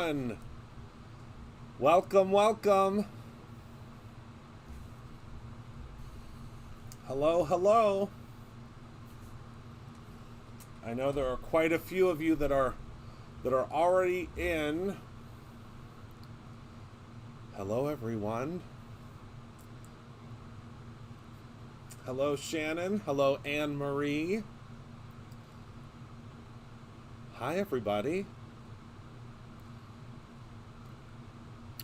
everyone. Welcome, welcome. Hello, hello. I know there are quite a few of you that are already in. Hello, everyone. Hello, Shannon. Hello, Anne Marie. Hi, everybody.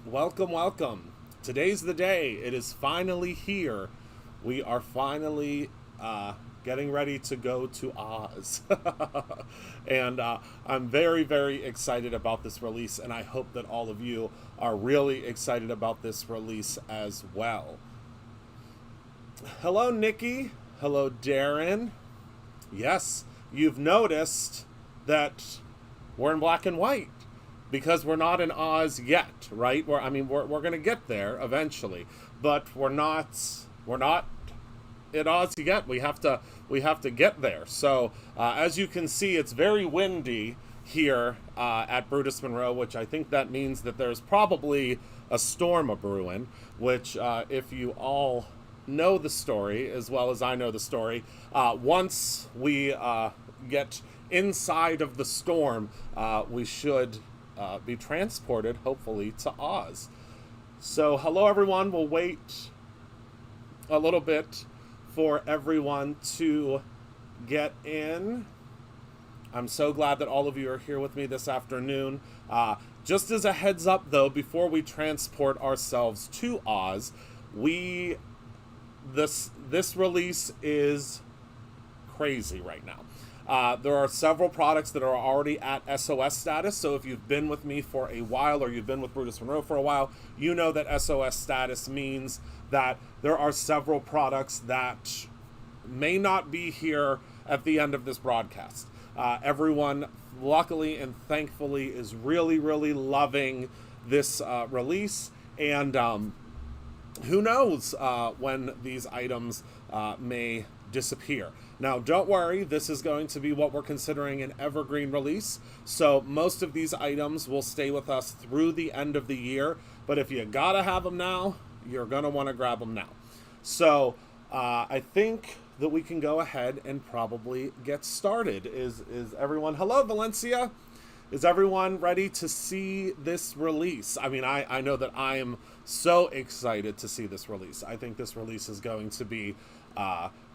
Welcome, welcome. Today's the day. It is finally here. We are finally getting ready to go to Oz. And I'm very, very excited about this release, and I hope that all of you are really excited about this release as well. Hello, Nikki. Hello, Darren. Yes, you've noticed that we're in black and white because we're not in Oz yet, right? We're going to get there eventually, but we're not in Oz yet. We have to get there. So as you can see, it's very windy here at Brutus Monroe, which I think that means that there's probably a storm a brewing. Which, if you all know the story as well as I know the story, once we get inside of the storm, we should be transported, hopefully, to Oz. So, hello everyone. We'll wait a little bit for everyone to get in. I'm so glad that all of you are here with me this afternoon. Just as a heads up, though, before we transport ourselves to Oz, this release is crazy right now. There are several products that are already at SOS status, so if you've been with me for a while or you've been with Brutus Monroe for a while, you know that SOS status means that there are several products that may not be here at the end of this broadcast. Everyone, luckily and thankfully, is really, really loving this release, and who knows when these items may disappear. Now, don't worry, this is going to be what we're considering an evergreen release, so most of these items will stay with us through the end of the year, but if you gotta have them now, you're gonna want to grab them now. So I think that we can go ahead and probably get started. Is everyone, hello Valencia, is everyone ready to see this release? I mean, I know that I am so excited to see this release. I think this release is going to be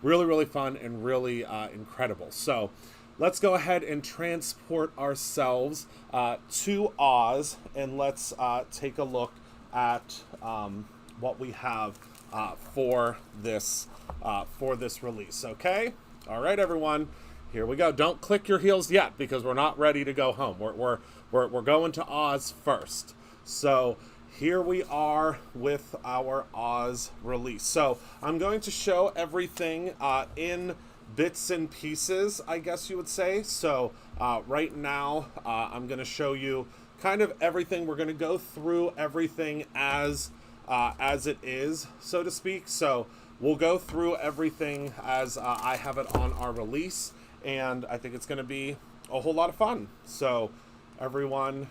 really, really fun and really incredible. So let's go ahead and transport ourselves to Oz, and let's take a look at what we have for this release. Okay, all right, everyone. Here we go. Don't click your heels yet because we're not ready to go home. We're going to Oz first. So here we are with our Oz release. So I'm going to show everything in bits and pieces, I guess you would say. So right now I'm going to show you kind of everything. We're going to go through everything as it is, so to speak. So we'll go through everything as I have it on our release, and I think it's going to be a whole lot of fun. So everyone,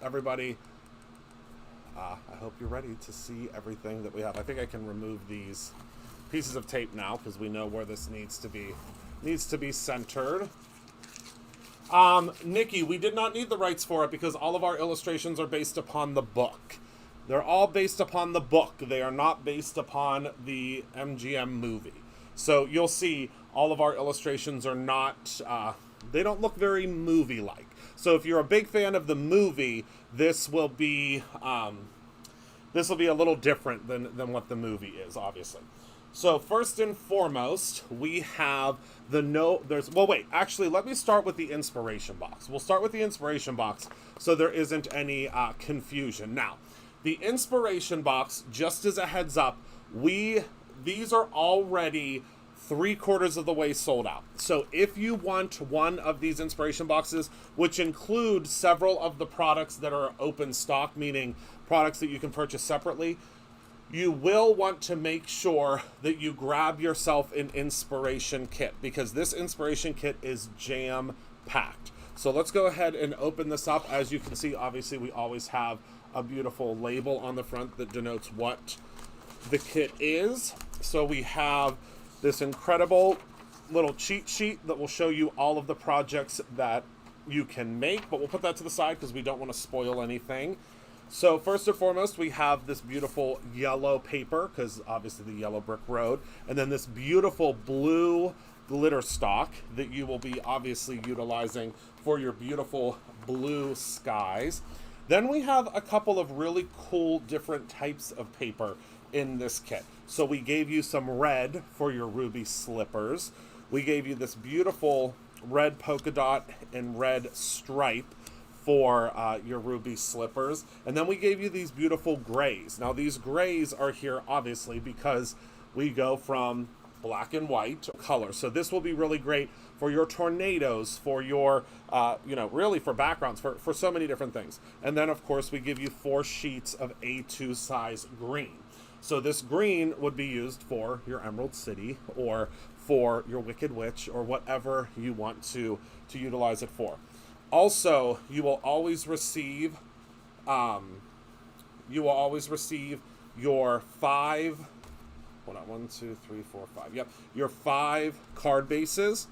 everybody, I hope you're ready to see everything that we have. I think I can remove these pieces of tape now because we know where this needs to be centered. Nikki, we did not need the rights for it because all of our illustrations are based upon the book. They're all based upon the book. They are not based upon the MGM movie. So you'll see all of our illustrations are not, they don't look very movie-like. So if you're a big fan of the movie, this will be a little different than what the movie is, obviously. So first and foremost, we have actually, let me start with the inspiration box. We'll start with the inspiration box so there isn't any confusion. Now, the inspiration box, just as a heads up, these are already 3/4 of the way sold out. So if you want one of these inspiration boxes, which include several of the products that are open stock, meaning products that you can purchase separately, you will want to make sure that you grab yourself an inspiration kit, because this inspiration kit is jam-packed. So let's go ahead and open this up. As you can see, obviously we always have a beautiful label on the front that denotes what the kit is. So we have this incredible little cheat sheet that will show you all of the projects that you can make, but we'll put that to the side because we don't want to spoil anything. So first and foremost, we have this beautiful yellow paper, because obviously the yellow brick road, and then this beautiful blue glitter stock that you will be obviously utilizing for your beautiful blue skies. Then we have a couple of really cool different types of paper in this kit. So we gave you some red for your ruby slippers. We gave you this beautiful red polka dot and red stripe for your ruby slippers. And then we gave you these beautiful grays. Now these grays are here obviously because we go from black and white color. So this will be really great for your tornadoes, for your, really for backgrounds, for so many different things. And then of course we give you 4 sheets of A2 size green. So this green would be used for your Emerald City or for your Wicked Witch or whatever you want to utilize it for. Also, you will always receive your 5, hold on, 1, 2, 3, 4, 5. Yep, your 5 card bases.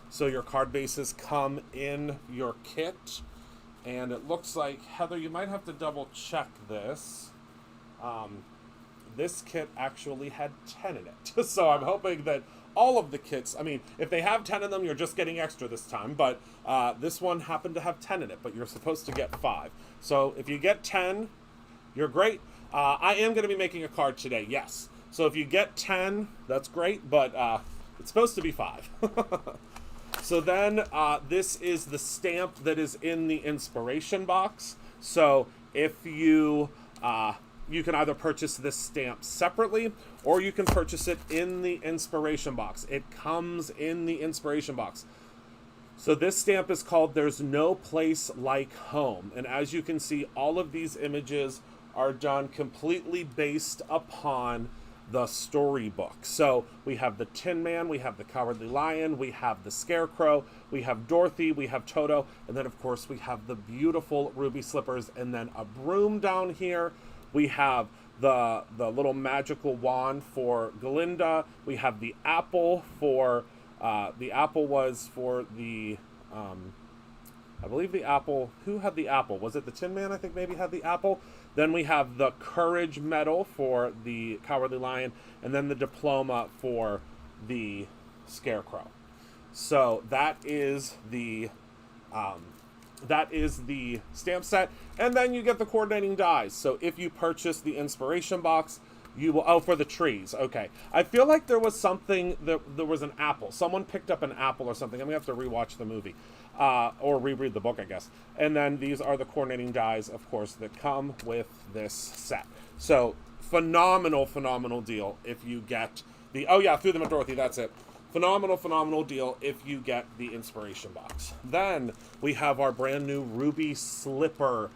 So your card bases come in your kit, and it looks like, Heather, you might have to double check this. This kit actually had 10 in it. So I'm hoping that all of the kits, I mean, if they have 10 in them, you're just getting extra this time, but this one happened to have 10 in it, but you're supposed to get 5. So if you get 10, you're great. I am going to be making a card today, yes. So if you get 10, that's great, but it's supposed to be 5. So then this is the stamp that is in the inspiration box. So if you can either purchase this stamp separately or you can purchase it in the inspiration box. It comes in the inspiration box. So this stamp is called There's No Place Like Home. And as you can see, all of these images are done completely based upon the storybook. So we have the Tin Man, we have the Cowardly Lion, we have the Scarecrow, we have Dorothy, we have Toto, and then of course we have the beautiful ruby slippers and then a broom down here. We have the little magical wand for Glinda. We have the apple for, the apple was for the, I believe the apple, who had the apple? Was it the Tin Man, I think maybe had the apple? Then we have the Courage Medal for the Cowardly Lion, and then the diploma for the Scarecrow. So that is the stamp set, and then you get the coordinating dies. So if you purchase the inspiration box, you will, oh, for the trees, okay. I feel like there was something, there was an apple. Someone picked up an apple or something. I'm gonna have to rewatch the movie, or reread the book, I guess. And then these are the coordinating dies, of course, that come with this set. So phenomenal, phenomenal deal if you get the, oh yeah, Through Them at Dorothy, that's it. Phenomenal, phenomenal deal if you get the inspiration box. Then we have our brand new Ruby Slipper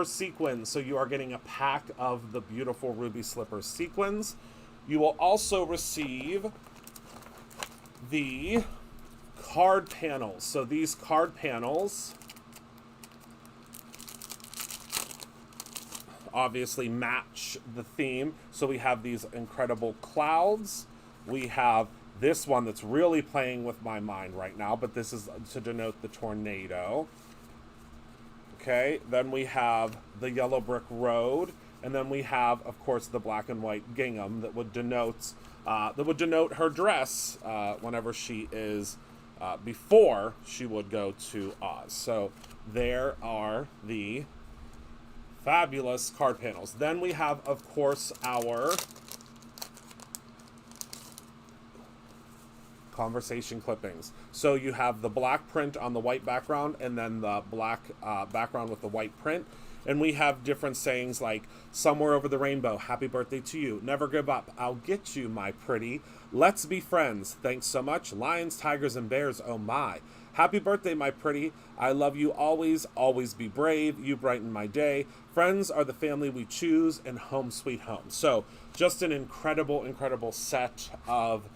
sequins. So you are getting a pack of the beautiful Ruby Slipper sequins. You will also receive the card panels. So these card panels obviously match the theme. So we have these incredible clouds. We have this one that's really playing with my mind right now, but this is to denote the tornado. Okay, then we have the yellow brick road, and then we have, of course, the black and white gingham that would denote her dress whenever she is before she would go to Oz. So there are the fabulous card panels. Then we have, of course, our conversation clippings. So you have the black print on the white background and then the black background with the white print. And we have different sayings like, somewhere over the rainbow, happy birthday to you, never give up, I'll get you, my pretty, let's be friends, thanks so much, lions, tigers, and bears, oh my, happy birthday, my pretty, I love you always, always be brave, you brighten my day, friends are the family we choose, and home sweet home. So just an incredible, incredible set of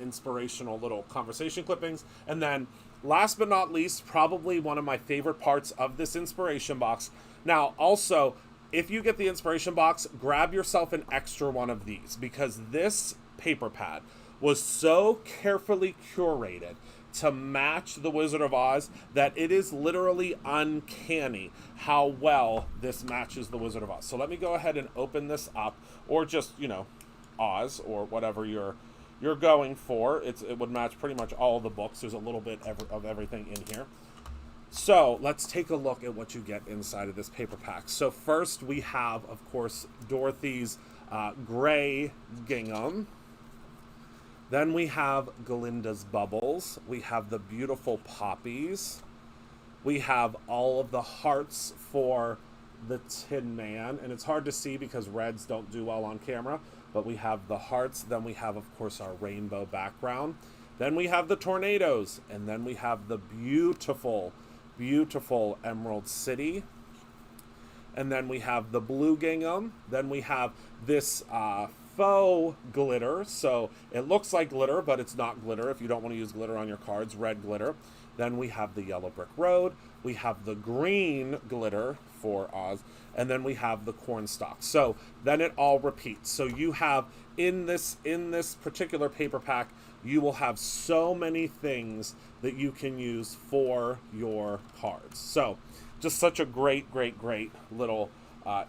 inspirational little conversation clippings. And then last but not least, probably one of my favorite parts of this inspiration box. Now, also, if you get the inspiration box, grab yourself an extra one of these, because this paper pad was so carefully curated to match the Wizard of Oz that it is literally uncanny how well this matches the Wizard of Oz. So let me go ahead and open this up, or just, Oz, or whatever you're going for. It would match pretty much all the books. There's a little bit of everything in here. So let's take a look at what you get inside of this paper pack. So first we have, of course, Dorothy's gray gingham. Then we have Galinda's bubbles. We have the beautiful poppies. We have all of the hearts for the Tin Man. And it's hard to see because reds don't do well on camera. But we have the hearts. Then we have, of course, our rainbow background. Then we have the tornadoes. And then we have the beautiful, beautiful Emerald City. And then we have the blue gingham. Then we have this faux glitter. So it looks like glitter, but it's not glitter if you don't want to use glitter on your cards, red glitter. Then we have the yellow brick road. We have the green glitter for Oz. And then we have the cornstalk. So then it all repeats. So you have in this particular paper pack, you will have so many things that you can use for your cards. So just such a great, great, great little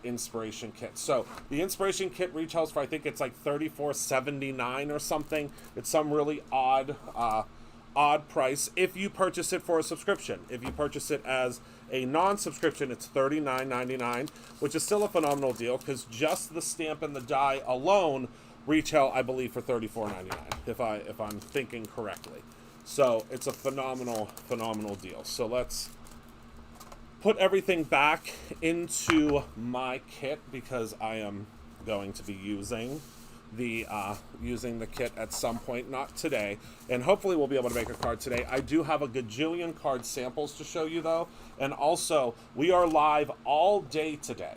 inspiration kit. So the inspiration kit retails for, I think it's like $34.79 or something. It's some really odd price if you purchase it for a subscription. If you purchase it as a non-subscription, it's $39.99, which is still a phenomenal deal, because just the stamp and the die alone retail, I believe, for $34.99, if I'm thinking correctly. So it's a phenomenal deal. So let's put everything back into my kit, because I am going to be using the kit at some point, not today, and hopefully we'll be able to make a card today. I do have a gajillion card samples to show you though, and also we are live all day today.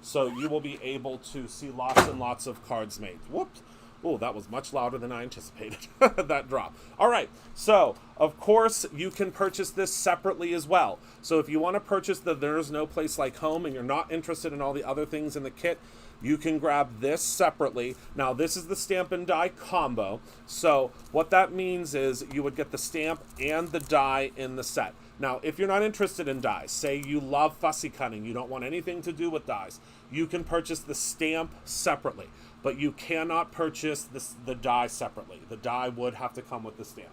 So you will be able to see lots and lots of cards made. Whoops. Oh, that was much louder than I anticipated, that drop. All right, so, of course, you can purchase this separately as well. So if you want to purchase the There's No Place Like Home and you're not interested in all the other things in the kit, you can grab this separately. Now, this is the stamp and die combo. So what that means is you would get the stamp and the die in the set. Now, if you're not interested in dies, say you love fussy cutting, you don't want anything to do with dies, you can purchase the stamp separately. But you cannot purchase the die separately. The die would have to come with the stamp.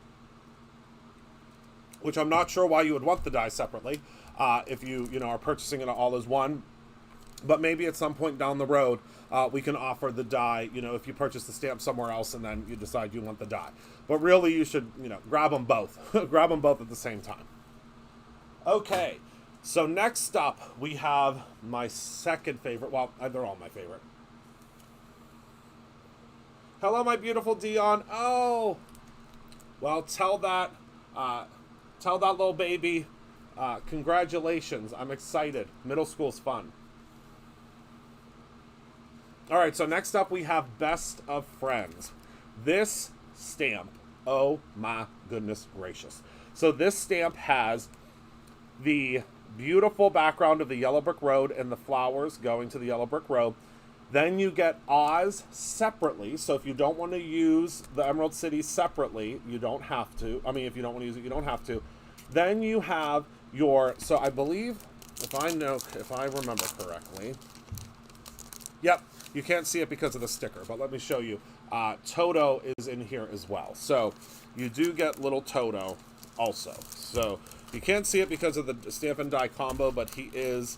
Which I'm not sure why you would want the die separately if you are purchasing it all as one. But maybe at some point down the road, we can offer the die, if you purchase the stamp somewhere else and then you decide you want the die. But really, you should, grab them both. Grab them both at the same time. Okay, so next up, we have my second favorite. Well, they're all my favorite. Hello, my beautiful Dion. Oh, well, tell that little baby, congratulations. I'm excited. Middle school's fun. All right, so next up we have Best of Friends. This stamp, oh my goodness gracious. So this stamp has the beautiful background of the yellow brick road and the flowers going to the yellow brick road. Then you get Oz separately. So if you don't want to use the Emerald City separately, you don't have to. I mean, if you don't want to use it, you don't have to. Then you have so I believe, if I remember correctly. Yep, you can't see it because of the sticker, but let me show you. Toto is in here as well. So you do get little Toto also. So you can't see it because of the stamp and die combo, but he is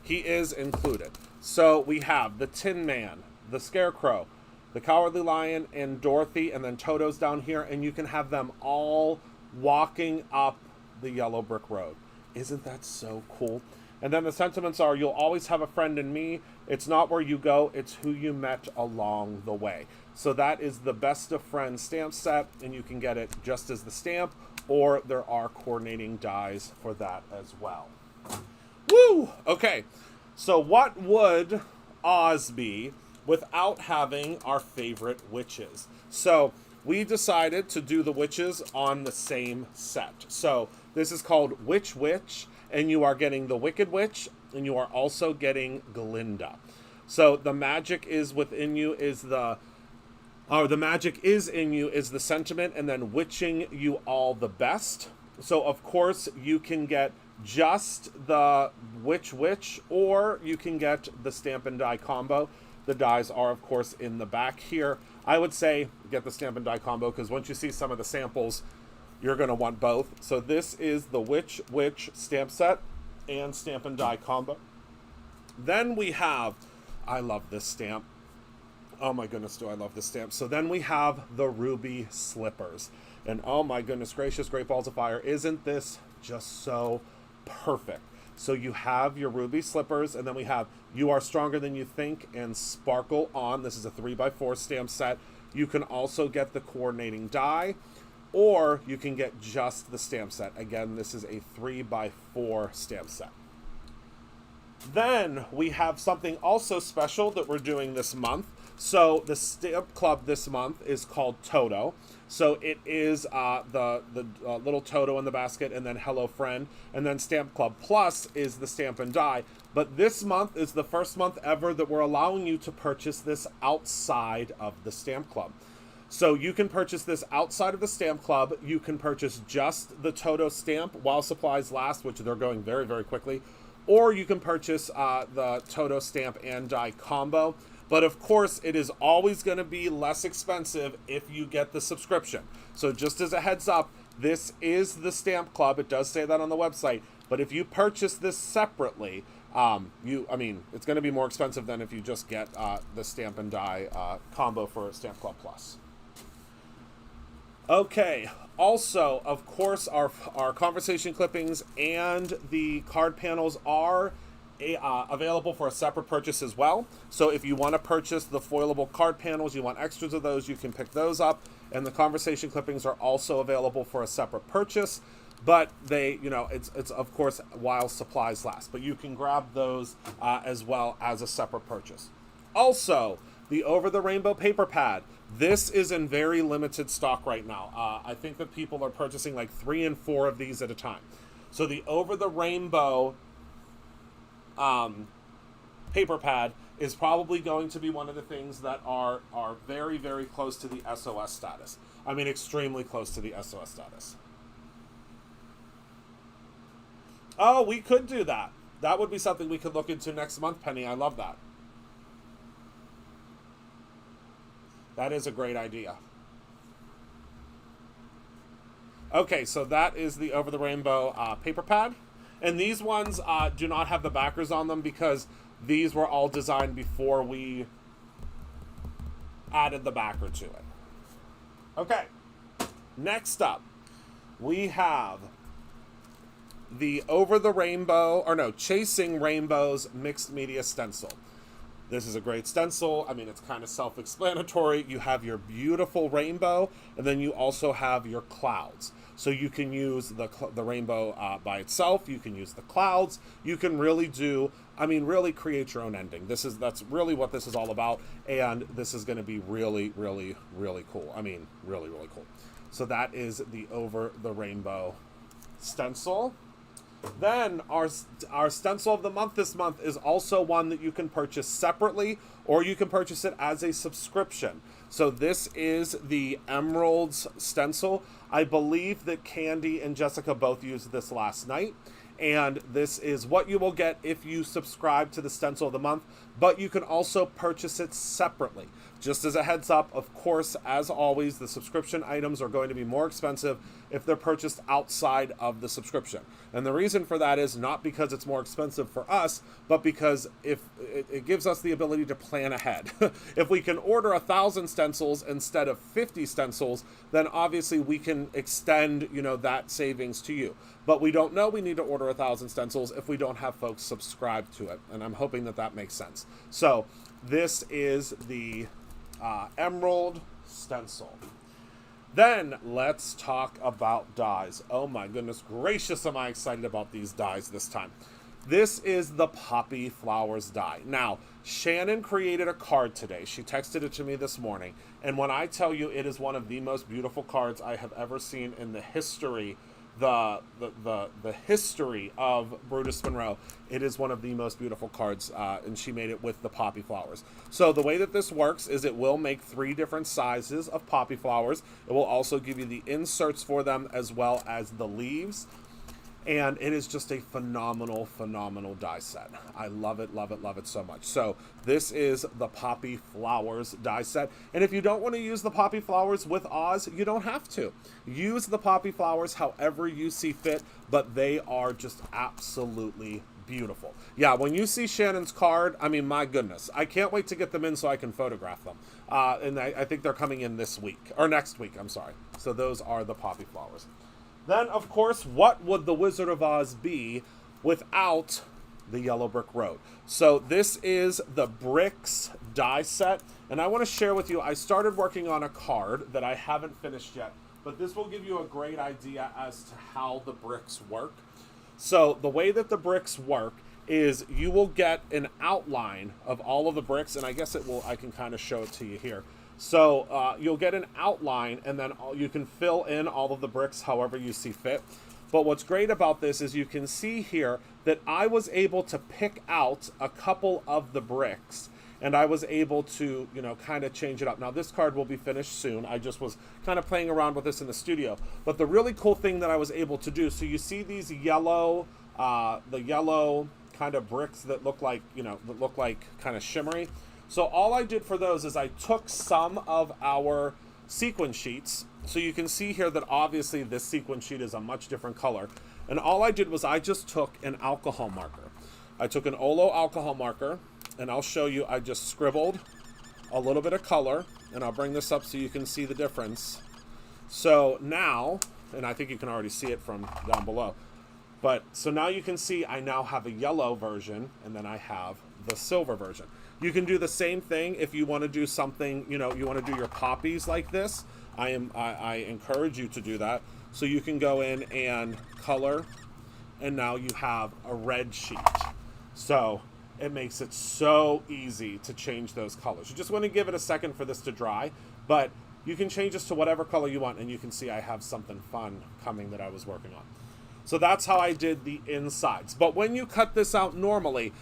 included. So we have the Tin Man, the Scarecrow, the Cowardly Lion, and Dorothy, and then Toto's down here, and you can have them all walking up the yellow brick road. Isn't that so cool? And then the sentiments are, you'll always have a friend in me. It's not where you go, it's who you met along the way. So that is the Best of Friends stamp set, and you can get it just as the stamp, or there are coordinating dies for that as well. Woo! Okay. So what would Oz be without having our favorite witches? So we decided to do the witches on the same set. So this is called Witch Witch, and you are getting the Wicked Witch, and you are also getting Glinda. So the magic is within you is the magic is in you is the sentiment, and then witching you all the best. So of course you can get just the Witch Witch, or you can get the Stamp and Die combo. The dies are of course in the back here. I would say get the Stamp and Die combo, because once you see some of the samples, you're going to want both. So this is the Witch Witch stamp set and Stamp and Die combo. Then we have, I love this stamp. Oh my goodness, do I love this stamp. So then we have the Ruby Slippers. And oh my goodness gracious, Great Balls of Fire, isn't this just so perfect? So you have your Ruby Slippers, and then we have You Are Stronger Than You Think and Sparkle On. This is a 3x4 stamp set. You can also get the coordinating die, or you can get just the stamp set. Again, this is a 3x4 stamp set. Then we have something also special that we're doing this month. So the stamp club this month is called Toto. So it is the little Toto in the basket, and then Hello Friend, and then Stamp Club Plus is the Stamp and Die. But this month is the first month ever that we're allowing you to purchase this outside of the Stamp Club. So you can purchase this outside of the Stamp Club. You can purchase just the Toto stamp while supplies last, which they're going very, very quickly. Or you can purchase the Toto stamp and die combo. But of course, it is always going to be less expensive if you get the subscription. So just as a heads up, this is the Stamp Club. It does say that on the website. But if you purchase this separately, it's going to be more expensive than if you just get the Stamp and Die combo for Stamp Club Plus. Okay, also, of course, our conversation clippings and the card panels are available for a separate purchase as well. So if you want to purchase the foilable card panels, you want extras of those, you can pick those up. And the conversation clippings are also available for a separate purchase. But they, it's of course while supplies last. But you can grab those as well as a separate purchase. Also, the Over the Rainbow paper pad. This is in very limited stock right now. I think that people are purchasing like 3 and 4 of these at a time. So the Over the Rainbow paper pad is probably going to be one of the things that are very, very close to the SOS status. I mean, extremely close to the SOS status. Oh, we could do that. That would be something we could look into next month, Penny. I love that. That is a great idea. Okay, so that is the Over the Rainbow paper pad. And these ones do not have the backers on them because these were all designed before we added the backer to it. Okay, next up, we have the Chasing Rainbows Mixed Media Stencil. This is a great stencil. I mean, it's kind of self-explanatory. You have your beautiful rainbow, and then you also have your clouds. So you can use the rainbow by itself. You can use the clouds. You can really really create your own ending. That's really what this is all about, and this is going to be really, really, really cool. I mean, really, really cool. So that is the Over the Rainbow stencil. Then our stencil of the month this month is also one that you can purchase separately, or you can purchase it as a subscription. So this is the Emeralds stencil. I believe that Candy and Jessica both used this last night. And this is what you will get if you subscribe to the stencil of the month, but you can also purchase it separately. Just as a heads up, of course, as always, the subscription items are going to be more expensive if they're purchased outside of the subscription. And the reason for that is not because it's more expensive for us, but because if it gives us the ability to plan ahead. If we can order 1,000 stencils instead of 50 stencils, then obviously we can extend, that savings to you. But we don't know we need to order 1,000 stencils if we don't have folks subscribe to it. And I'm hoping that makes sense. So this is the Emerald stencil. Then let's talk about dies. Oh my goodness gracious, am I excited about these dies this time. This is the Poppy Flowers die. Now, Shannon created a card today. She texted it to me this morning. And when I tell you it is one of the most beautiful cards I have ever seen in the history, the history of Brutus Monroe, it is one of the most beautiful cards, and she made it with the poppy flowers. So the way that this works is it will make 3 different sizes of poppy flowers. It will also give you the inserts for them as well as the leaves. And it is just a phenomenal, phenomenal die set. I love it, love it, love it so much. So this is the Poppy Flowers die set. And if you don't want to use the Poppy Flowers with Oz, you don't have to. Use the Poppy Flowers however you see fit, but they are just absolutely beautiful. Yeah, when you see Shannon's card, I mean, my goodness. I can't wait to get them in so I can photograph them. And I think they're coming in this week, or next week, I'm sorry. So those are the Poppy Flowers. Then, of course, what would the Wizard of Oz be without the Yellow Brick Road? So this is the bricks die set, and I want to share with you, I started working on a card that I haven't finished yet, but this will give you a great idea as to how the bricks work. So the way that the bricks work is you will get an outline of all of the bricks, and I guess I can kind of show it to you here. So you'll get an outline, and then you can fill in all of the bricks however you see fit. But what's great about this is you can see here that I was able to pick out a couple of the bricks, and I was able to, kind of change it up. Now, this card will be finished soon. I just was kind of playing around with this in the studio. But the really cool thing that I was able to do, so you see these yellow, the yellow kind of bricks that look like, that look like kind of shimmery. So all I did for those is I took some of our sequin sheets. So you can see here that obviously this sequin sheet is a much different color. And all I did was I just took an alcohol marker. I took an Olo alcohol marker, and I'll show you, I just scribbled a little bit of color, and I'll bring this up so you can see the difference. So now, and I think you can already see it from down below, but so now you can see I now have a yellow version, and then I have the silver version. You can do the same thing if you want to do something, you want to do your poppies like this. I encourage you to do that. So you can go in and color, and now you have a red sheet. So it makes it so easy to change those colors. You just want to give it a second for this to dry, but you can change this to whatever color you want, and you can see I have something fun coming that I was working on. So that's how I did the insides. But when you cut this out normally,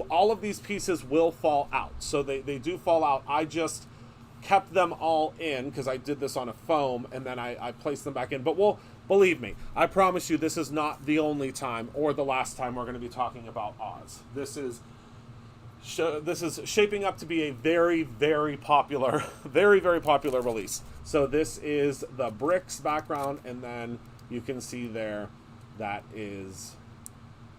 all of these pieces will fall out. So they do fall out. I just kept them all in because I did this on a foam, and then I placed them back in. But believe me, I promise you this is not the only time or the last time we're going to be talking about Oz. This is shaping up to be a very, very popular, very, very popular release. So this is the bricks background, and then you can see there that is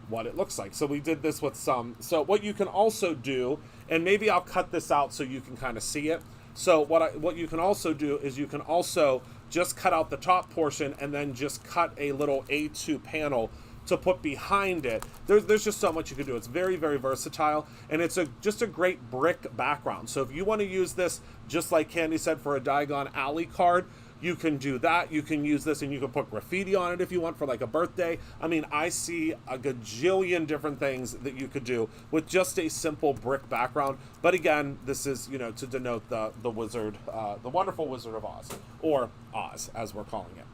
what it looks like. So we did this with some. So what you can also do, and maybe I'll cut this out so you can kind of see it. So what you can also do is you can also just cut out the top portion and then just cut a little A2 panel to put behind it. There's just so much you can do. It's very, very versatile, and it's just a great brick background. So if you want to use this, just like Candy said, for a Diagon Alley card, you can do that. You can use this, and you can put graffiti on it if you want for like a birthday. I mean, I see a gajillion different things that you could do with just a simple brick background. But again, this is, to denote the wizard, the wonderful Wizard of Oz, or Oz as we're calling it.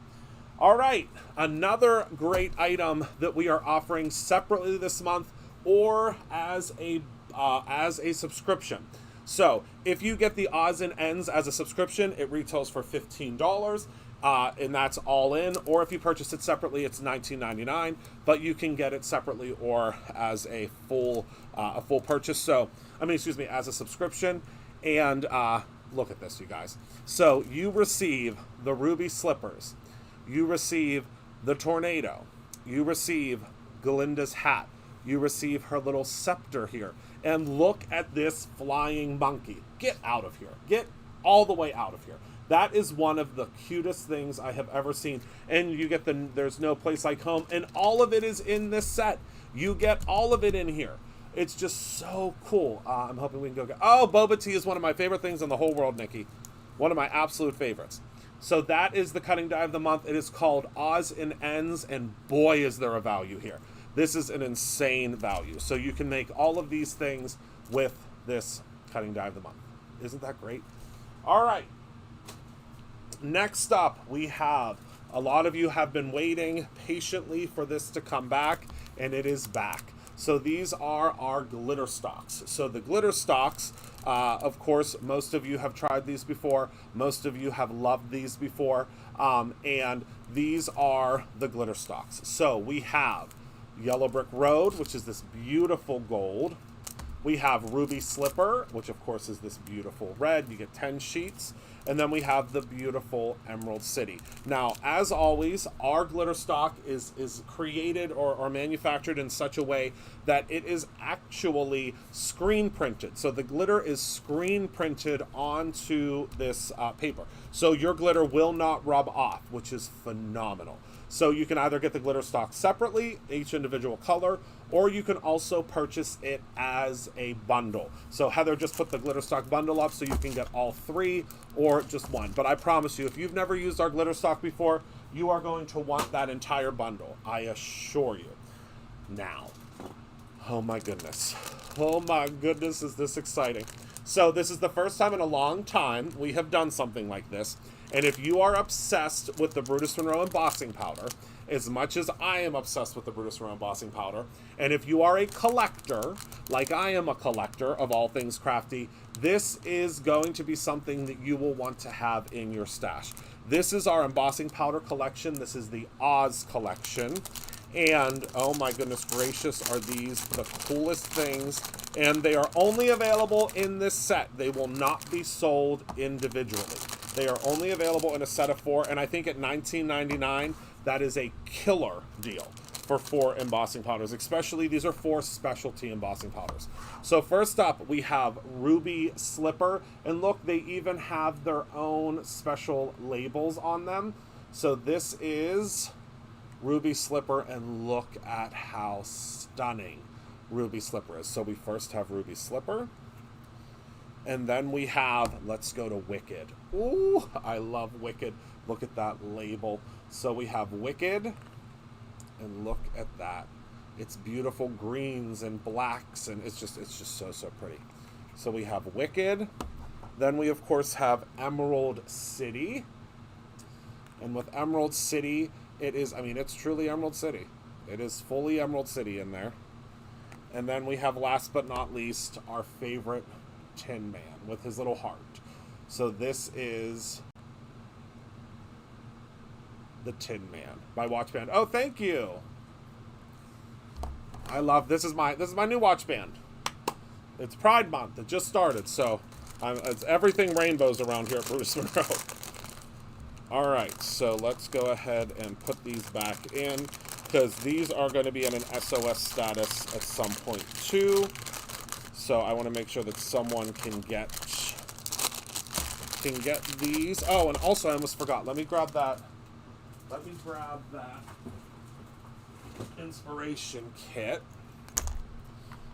All right, another great item that we are offering separately this month or as a subscription. So if you get the Odds and Ends as a subscription, it retails for $15, and that's all in. Or if you purchase it separately, it's $19.99. But you can get it separately or as a full purchase. So as a subscription. And look at this, you guys. So you receive the ruby slippers, you receive the tornado, you receive Galinda's hat, you receive her little scepter here. And look at this flying monkey. Get out of here. Get all the way out of here. That is one of the cutest things I have ever seen. And you get There's No Place Like Home. And all of it is in this set. You get all of it in here. It's just so cool. I'm hoping we can go Boba tea is one of my favorite things in the whole world, Nikki. One of my absolute favorites. So that is the cutting die of the month. It is called Odds and Ends. And boy, is there a value here. This is an insane value. So you can make all of these things with this cutting die of the month. Isn't that great? All right. Next up, we have, a lot of you have been waiting patiently for this to come back, and it is back. So these are our glitter stocks. So the glitter stocks, of course, most of you have tried these before. Most of you have loved these before. And these are the glitter stocks. So we have Yellow Brick Road, which is this beautiful gold. We have Ruby Slipper, which of course is this beautiful red. You get 10 sheets. And then we have the beautiful Emerald City. Now, as always, our glitter stock is created or manufactured in such a way that it is actually screen printed. So the glitter is screen printed onto this paper. So your glitter will not rub off, which is phenomenal. So you can either get the glitter stock separately, each individual color, or you can also purchase it as a bundle. So Heather just put the glitter stock bundle up so you can get all three or just one. But I promise you, if you've never used our glitter stock before, you are going to want that entire bundle. I assure you. Now, oh my goodness. Oh my goodness, is this exciting. So this is the first time in a long time we have done something like this. And if you are obsessed with the Brutus Monroe embossing powder, as much as I am obsessed with the Brutus Monroe embossing powder, and if you are a collector, like I am a collector of all things crafty, this is going to be something that you will want to have in your stash. This is our embossing powder collection. This is the Oz collection. And oh my goodness gracious, are these the coolest things. And they are only available in this set. They will not be sold individually. They are only available in a set of 4, and I think at $19.99, that is a killer deal for 4 embossing powders, especially these are 4 specialty embossing powders. So first up, we have Ruby Slipper, and look, they even have their own special labels on them. So this is Ruby Slipper, and look at how stunning Ruby Slipper is. So we first have Ruby Slipper. And then we have, let's go to Wicked. Ooh, I love Wicked. Look at that label. So we have Wicked, and look at that. It's beautiful greens and blacks, and it's just so pretty. So we have Wicked. Then we, of course, have Emerald City. And with Emerald City, it is, I mean, it's truly Emerald City. It is fully Emerald City in there. And then we have, last but not least, our favorite Tin Man with his little heart. So this is the Tin Man by Watch Band. Oh, thank you. I love, this is my new watch band. It's Pride Month. It just started, so it's everything rainbows around here at Brutus Monroe. All right, so let's go ahead and put these back in, because these are going to be in an SOS status at some point too. So I want to make sure that someone can get these. Oh, and also I almost forgot. Let me grab that inspiration kit,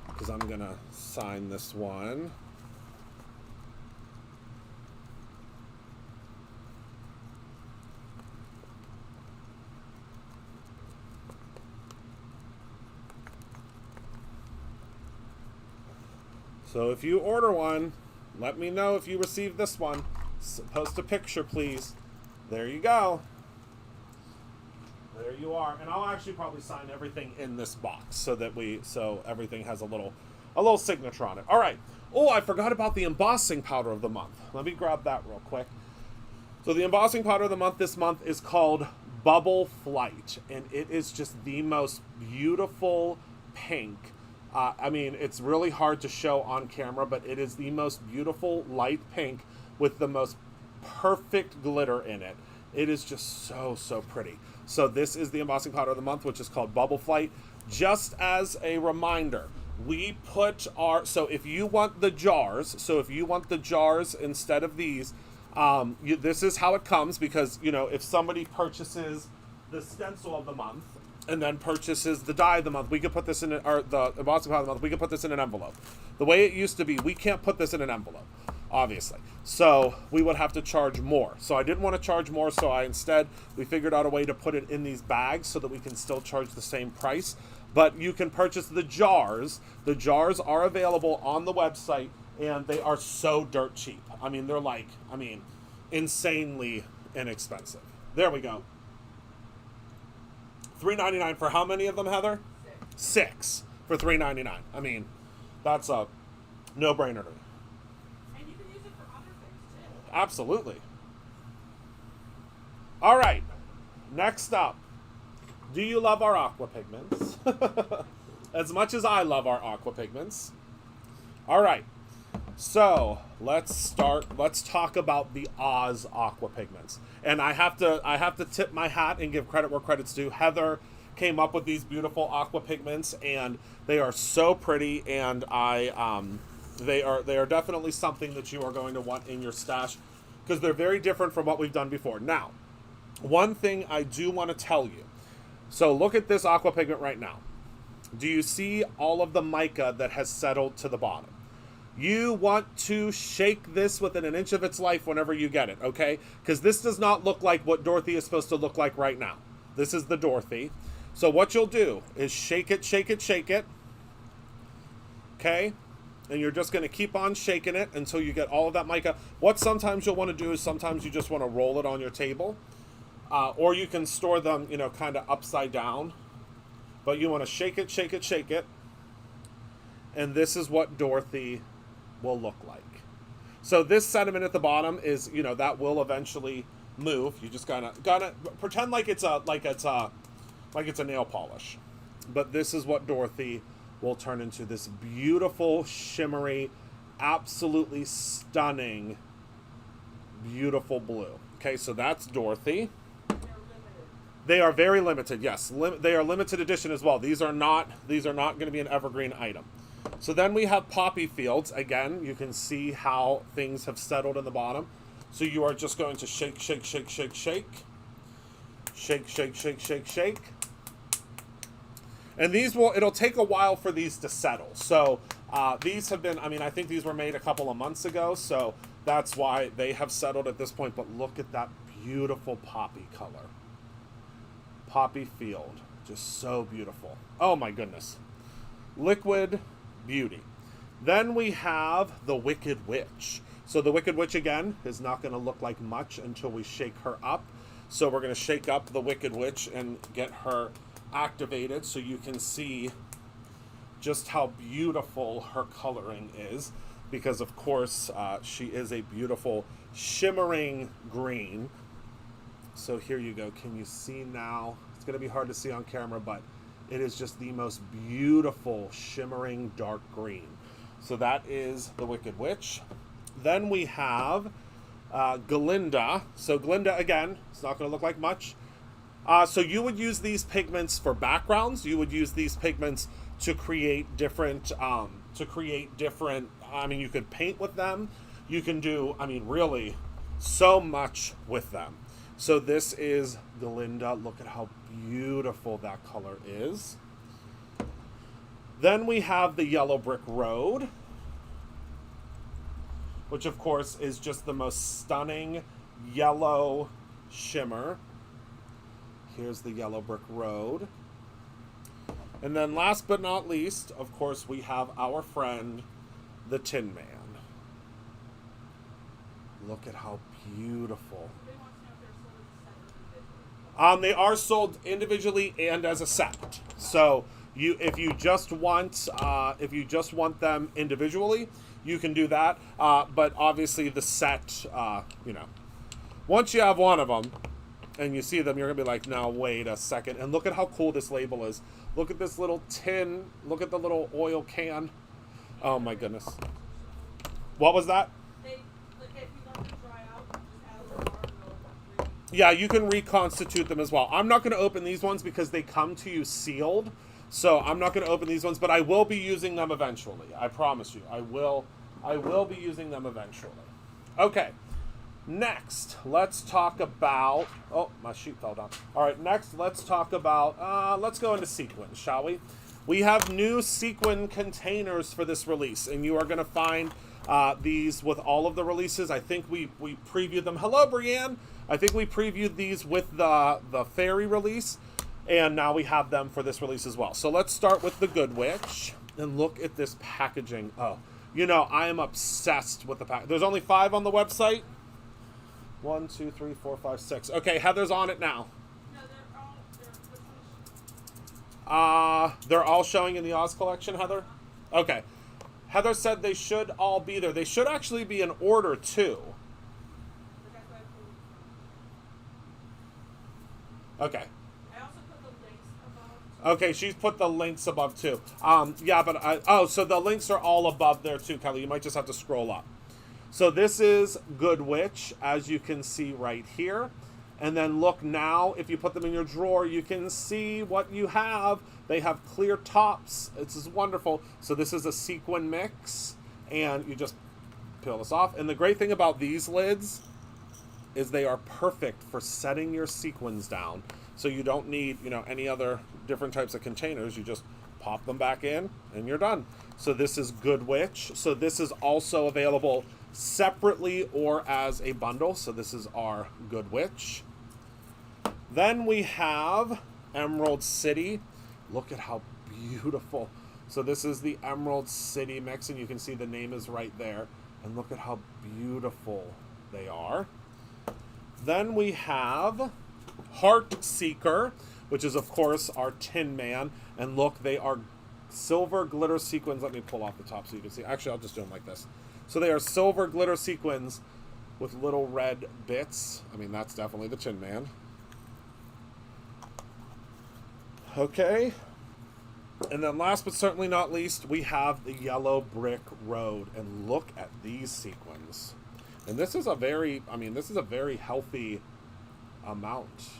because I'm going to sign this one. So if you order one, let me know if you receive this one. Post a picture, please. There you go. There you are. And I'll actually probably sign everything in this box so everything has a little signature on it. All right. Oh, I forgot about the embossing powder of the month. Let me grab that real quick. So the embossing powder of the month this month is called Bubble Flight, and it is just the most beautiful pink. I mean, it's really hard to show on camera, but it is the most beautiful light pink with the most perfect glitter in it. It is just so pretty. So this is the embossing powder of the month, which is called Bubble Flight. Just as a reminder, we put so if you want the jars, instead of these, this is how it comes, because, you know, if somebody purchases the stencil of the month, and then purchases the die of the month, we could put this in, or the embossing powder of the month, we could put this in an envelope. The way it used to be, we can't put this in an envelope, obviously. So we would have to charge more. So I didn't want to charge more, so we figured out a way to put it in these bags so that we can still charge the same price. but you can purchase the jars. The jars are available on the website, and they are so dirt cheap. I mean, they're like, insanely inexpensive. There we go. $3.99 for how many of them, Heather? Six for $3.99. I mean, that's a no-brainer to me. And you can use it for other things too. Absolutely. All right. Next up, do you love our aqua pigments? As much as I love our aqua pigments. All right. So let's talk about the Oz aqua pigments. And I have to tip my hat and give credit where credit's due. Heather came up with these beautiful aqua pigments, and they are so pretty, and they are definitely something that you are going to want in your stash, because they're very different from what we've done before. Now, one thing I do want to tell you. So look at this aqua pigment right now. Do you see all of the mica that has settled to the bottom? You want to shake this within an inch of its life whenever you get it, okay? Because this does not look like what Dorothy is supposed to look like right now. This is the Dorothy. So what you'll do is shake it, shake it, shake it. Okay? And you're just going to keep on shaking it until you get all of that mica. What sometimes you'll want to do is sometimes you just want to roll it on your table. Or you can store them, kind of upside down. But you want to shake it, shake it, shake it. And this is what Dorothy will look like. So this sediment at the bottom is, that will eventually move. You just gotta pretend like it's a nail polish. But this is what Dorothy will turn into, this beautiful, shimmery, absolutely stunning, beautiful blue. Okay, so that's Dorothy. They are very limited, yes. They are limited edition as well. These are not going to be an evergreen item. So then we have poppy fields. Again, you can see how things have settled in the bottom. So you are just going to shake, shake, shake, shake, shake. Shake, shake, shake, shake, shake. And it'll take a while for these to settle. So these have been, I think these were made a couple of months ago, so that's why they have settled at this point. But look at that beautiful poppy color. Poppy field, just so beautiful. Oh my goodness. Liquid beauty. Then we have the Wicked Witch. So the Wicked Witch, again, is not going to look like much until we shake her up. So we're going to shake up the Wicked Witch and get her activated so you can see just how beautiful her coloring is. Because, of course, she is a beautiful shimmering green. So here you go. Can you see now? It's going to be hard to see on camera, but it is just the most beautiful shimmering dark green. So that is the Wicked Witch. Then we have Glinda. So Glinda, again, it's not going to look like much. So you would use these pigments for backgrounds. You would use these pigments to create different, you could paint with them. You can do, really so much with them. So this is Glinda. Look at how beautiful that color is. Then we have the Yellow Brick Road, which of course is just the most stunning yellow shimmer. Here's the Yellow Brick Road. And then last but not least, of course, we have our friend, the Tin Man. Look at how beautiful. They are sold individually and as a set. So if you just want them individually, you can do that. But obviously the set, once you have one of them and you see them, you're gonna be like, no, wait a second. And look at how cool this label is. Look at this little tin. Look at the little oil can. Oh my goodness. What was that? Yeah, you can reconstitute them as well. I'm not going to open these ones because they come to you sealed. So I'm not going to open these ones, but I will be using them eventually. I promise you. I will be using them eventually. Okay. Next, let's talk about... Oh, my sheet fell down. All right, next, let's talk about... let's go into sequins, shall we? We have new sequin containers for this release, and you are going to find these with all of the releases. I think we previewed them. Hello, Brienne. I think we previewed these with the fairy release. And now we have them for this release as well. So let's start with the Good Witch. And look at this packaging. Oh, you know, I am obsessed with the pack. There's only 5 on the website. 1, 2, 3, 4, 5, 6. Okay, Heather's on it now. No, They're all showing in the Oz collection, Heather? Okay. Heather said they should all be there. They should actually be in order, too. Okay. I also put the links above. Okay, she's put the links above, too. Yeah, but so the links are all above there, too, Kelly. You might just have to scroll up. So this is Good Witch, as you can see right here. And then look now, if you put them in your drawer, you can see what you have. They have clear tops. This is wonderful. So this is a sequin mix, and you just peel this off. And the great thing about these lids is they are perfect for setting your sequins down. So you don't need, you know, any other different types of containers. You just pop them back in, and you're done. So this is Good Witch. So this is also available separately or as a bundle. So this is our Good Witch. Then we have Emerald City. Look at how beautiful. So this is the Emerald City mix, and you can see the name is right there. And look at how beautiful they are. Then we have Heart Seeker, which is, of course, our Tin Man. And look, they are silver glitter sequins. Let me pull off the top so you can see. Actually, I'll just do them like this. So they are silver glitter sequins with little red bits. I mean, that's definitely the Tin Man. Okay. And then last but certainly not least, we have the Yellow Brick Road. And look at these sequins. And this is a very, this is a very healthy amount.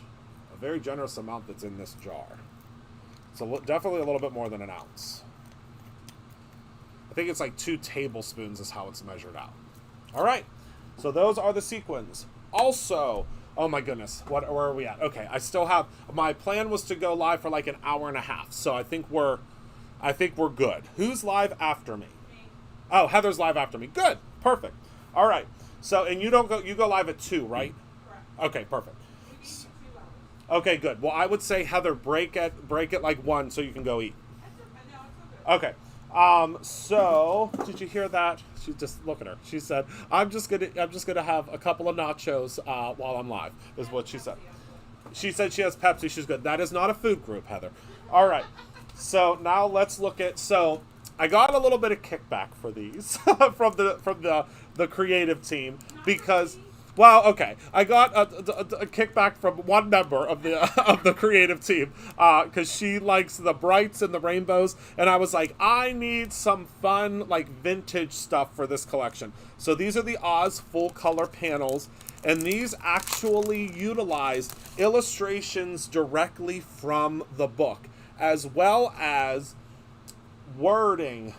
A very generous amount that's in this jar. It's definitely a little bit more than an ounce. I think it's like 2 tablespoons is how it's measured out. All right. So those are the sequins. Also, oh my goodness, where are we at? Okay, I still have, my plan was to go live for like an hour and a half. So I think we're good. Who's live after me? Oh, Heather's live after me. Good. Perfect. All right. So, and you go live at 2, right? Correct. Okay, perfect. We need 2 hours. Okay, good. Well, I would say, Heather, break it like 1 so you can go eat. No, it's all good. Okay. So did you hear that? She just, look at her. She said, I'm just gonna have a couple of nachos while I'm live, is what she said. She said she has Pepsi. She's good. That is not a food group, Heather. All right. So now let's look at, so I got a little bit of kickback for these from the creative team because, well, okay, I got a kickback from one member of the creative team because she likes the brights and the rainbows, and I was like, I need some fun like vintage stuff for this collection. So these are the Oz full color panels, and these actually utilized illustrations directly from the book, as well as wording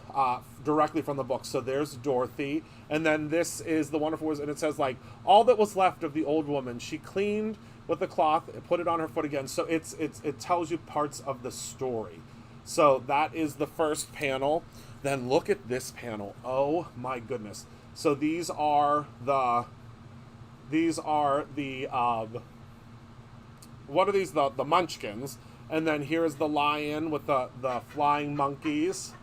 directly from the book. So there's Dorothy, and then this is the Wonderful Wizard, and it says like, all that was left of the old woman she cleaned with the cloth and put it on her foot again. So it tells you parts of the story. So that is the first panel. Then look at this panel. Oh my goodness. So these are the what are these, the Munchkins. And then here's the lion with the flying monkeys.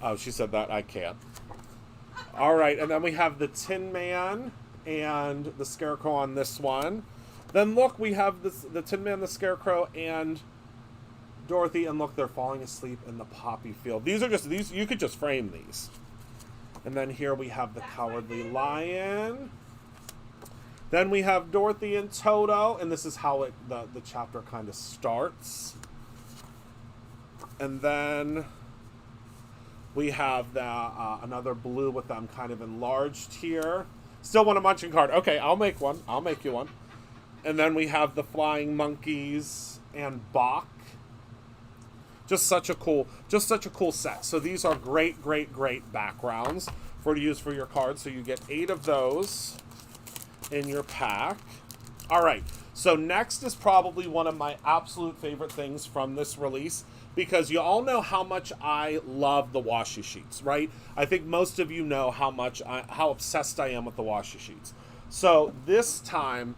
Oh, she said that. I can't. All right, and then we have the Tin Man and the Scarecrow on this one. Then look, we have the Tin Man, the Scarecrow, and Dorothy. And look, they're falling asleep in the poppy field. These, you could just frame these. And then here we have the Cowardly Lion. Then we have Dorothy and Toto, and this is how the chapter kind of starts. And then we have another blue with them kind of enlarged here. Still want a Munchkin card. Okay, I'll make one. I'll make you one. And then we have the Flying Monkeys and Bach. Just such a cool set. So these are great backgrounds to use for your cards. So you get 8 of those in your pack. All right, so next is probably one of my absolute favorite things from this release, because you all know how much I love the washi sheets, right? I think most of you know how obsessed I am with the washi sheets. So this time,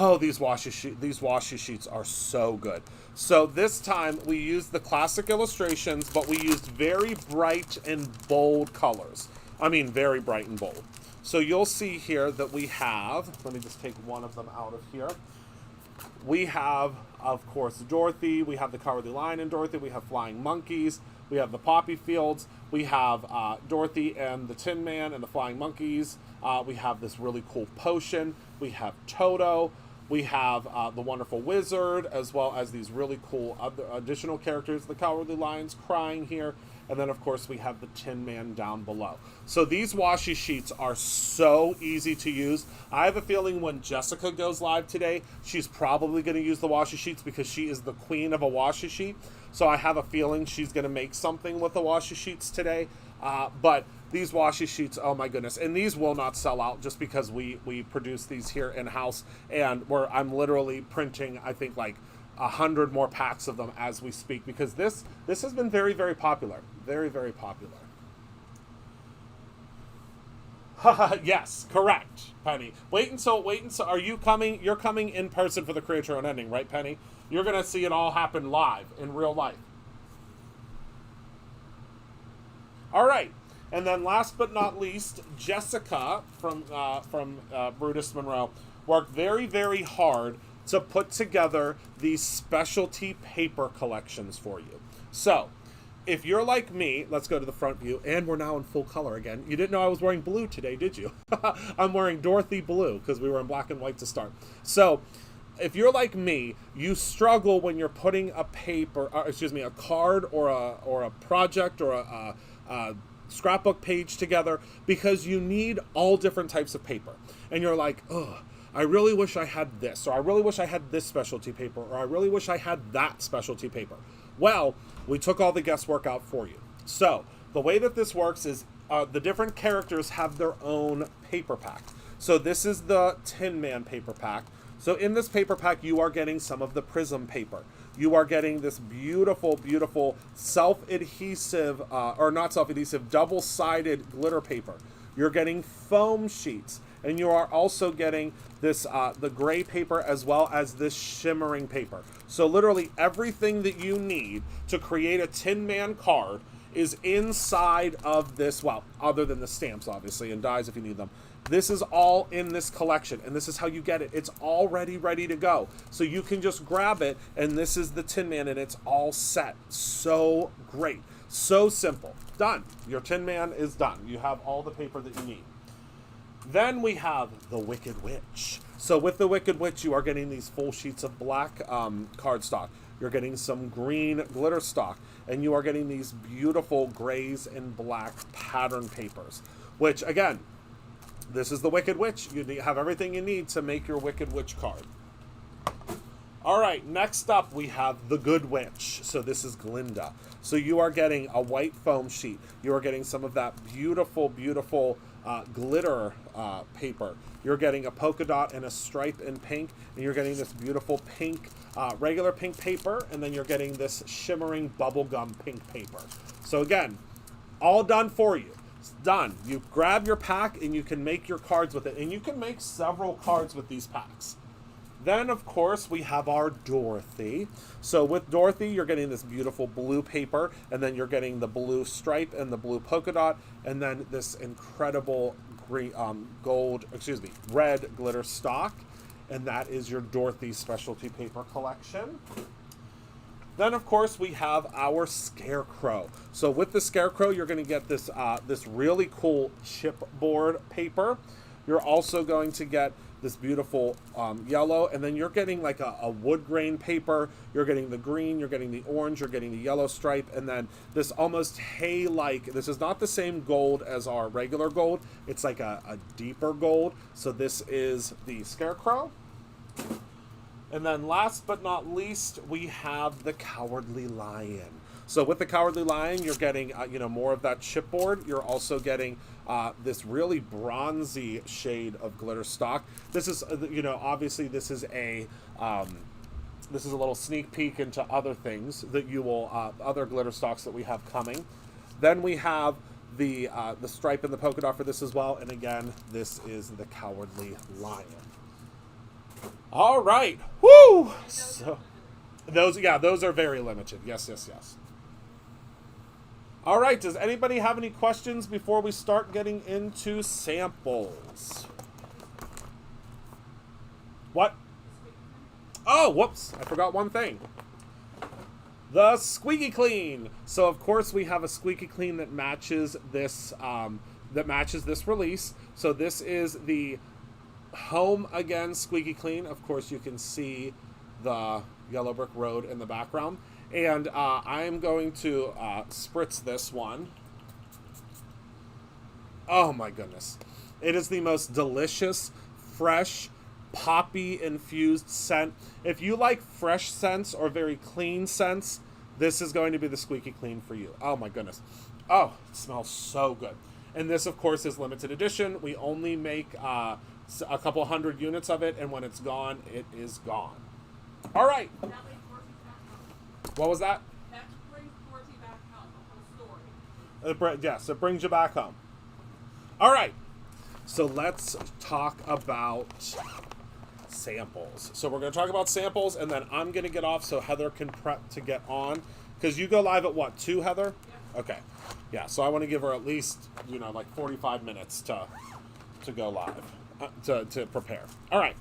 Oh, these washi sheets are so good. So this time we used the classic illustrations, but we used very bright and bold colors. I mean, very bright and bold. So you'll see here that we have, let me just take one of them out of here. We have, of course, Dorothy. We have the Cowardly Lion and Dorothy. We have Flying Monkeys. We have the Poppy Fields. We have Dorothy and the Tin Man and the Flying Monkeys. We have this really cool potion. We have Toto. We have the Wonderful Wizard, as well as these really cool other additional characters. The Cowardly Lion's crying here. And then, of course, we have the Tin Man down below. So these washi sheets are so easy to use. I have a feeling when Jessica goes live today, she's probably going to use the washi sheets because she is the queen of a washi sheet. So I have a feeling she's going to make something with the washi sheets today. But these washi sheets, oh my goodness. And these will not sell out just because we produce these here in-house. And I'm literally printing, I think, like 100 more packs of them as we speak, because this has been very, very popular. Very, very popular. Yes, correct, Penny. Wait until, are you coming? You're coming in person for the Create Your Own Ending, right, Penny? You're going to see it all happen live, in real life. All right. And then last but not least, Jessica from Brutus Monroe worked very, very hard to put together these specialty paper collections for you. So, if you're like me, let's go to the front view, and we're now in full color again. You didn't know I was wearing blue today, did you? I'm wearing Dorothy blue, because we were in black and white to start. So, if you're like me, you struggle when you're putting a a card or a project or a scrapbook page together, because you need all different types of paper. And you're like, ugh, I really wish I had this, or I really wish I had this specialty paper, or I really wish I had that specialty paper. Well, we took all the guesswork out for you. So, the way that this works is the different characters have their own paper pack. So this is the Tin Man paper pack. So in this paper pack, you are getting some of the Prism paper. You are getting this beautiful, beautiful self-adhesive, or not self-adhesive, double-sided glitter paper. You're getting foam sheets. And you are also getting this the gray paper as well as this shimmering paper. So literally everything that you need to create a Tin Man card is inside of this, well, other than the stamps, obviously, and dies if you need them. This is all in this collection, and this is how you get it. It's already ready to go. So you can just grab it, and this is the Tin Man, and it's all set. So great. So simple. Done. Your Tin Man is done. You have all the paper that you need. Then we have the Wicked Witch. So with the Wicked Witch, you are getting these full sheets of black cardstock. You're getting some green glitter stock. And you are getting these beautiful grays and black pattern papers. Which, again, this is the Wicked Witch. You have everything you need to make your Wicked Witch card. All right, next up we have the Good Witch. So this is Glinda. So you are getting a white foam sheet. You are getting some of that beautiful, beautiful glitter paper. You're getting a polka dot and a stripe in pink, and you're getting this beautiful pink, regular pink paper, and then you're getting this shimmering bubblegum pink paper. So again, all done for you. It's done. You grab your pack and you can make your cards with it, and you can make several cards with these packs. Then, of course, we have our Dorothy. So with Dorothy, you're getting this beautiful blue paper, and then you're getting the blue stripe and the blue polka dot, and then this incredible green, red glitter stock, and that is your Dorothy specialty paper collection. Then, of course, we have our Scarecrow. So with the Scarecrow, you're going to get this this really cool chipboard paper. You're also going to get this beautiful yellow, and then you're getting like a wood grain paper. You're getting the green, you're getting the orange, you're getting the yellow stripe, and then this almost hay-like, this is not the same gold as our regular gold, it's like a deeper gold. So this is the Scarecrow. And then last but not least, we have the Cowardly Lion. So with the Cowardly Lion, you're getting more of that chipboard. You're also getting this really bronzy shade of glitter stock. This is obviously this is a little sneak peek into other things that you will other glitter stocks that we have coming. Then we have the stripe and the polka dot for this as well. And again, this is the Cowardly Lion. All right. Woo! So those are very limited. Yes, yes, yes. All right, does anybody have any questions before we start getting into samples? What? Oh, whoops. I forgot one thing. The Squeaky Clean. So of course we have a Squeaky Clean that matches this release. So this is the Home Again Squeaky Clean. Of course you can see the yellow brick road in the background. And I am going to spritz this one. Oh my goodness. It is the most delicious, fresh, poppy infused scent. If you like fresh scents or very clean scents, this is going to be the Squeaky Clean for you. Oh my goodness. Oh, it smells so good. And this, of course, is limited edition. We only make a couple hundred units of it, and when it's gone, it is gone. All right. That way Dorothy back home. What was that? That brings Dorothy back home, the whole story. Yes, it brings you back home. All right. So let's talk about samples. So we're going to talk about samples, and then I'm going to get off so Heather can prep to get on. Because you go live at what, 2, Heather? Yeah. Okay. Yeah, so I want to give her at least, like 45 minutes to go live, to prepare. All right.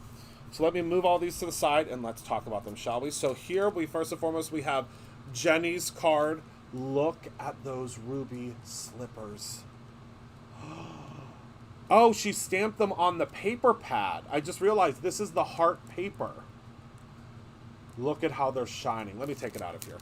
So let me move all these to the side, and let's talk about them, shall we? So here, first and foremost, we have Jenny's card. Look at those ruby slippers. Oh, she stamped them on the paper pad. I just realized this is the heart paper. Look at how they're shining. Let me take it out of here.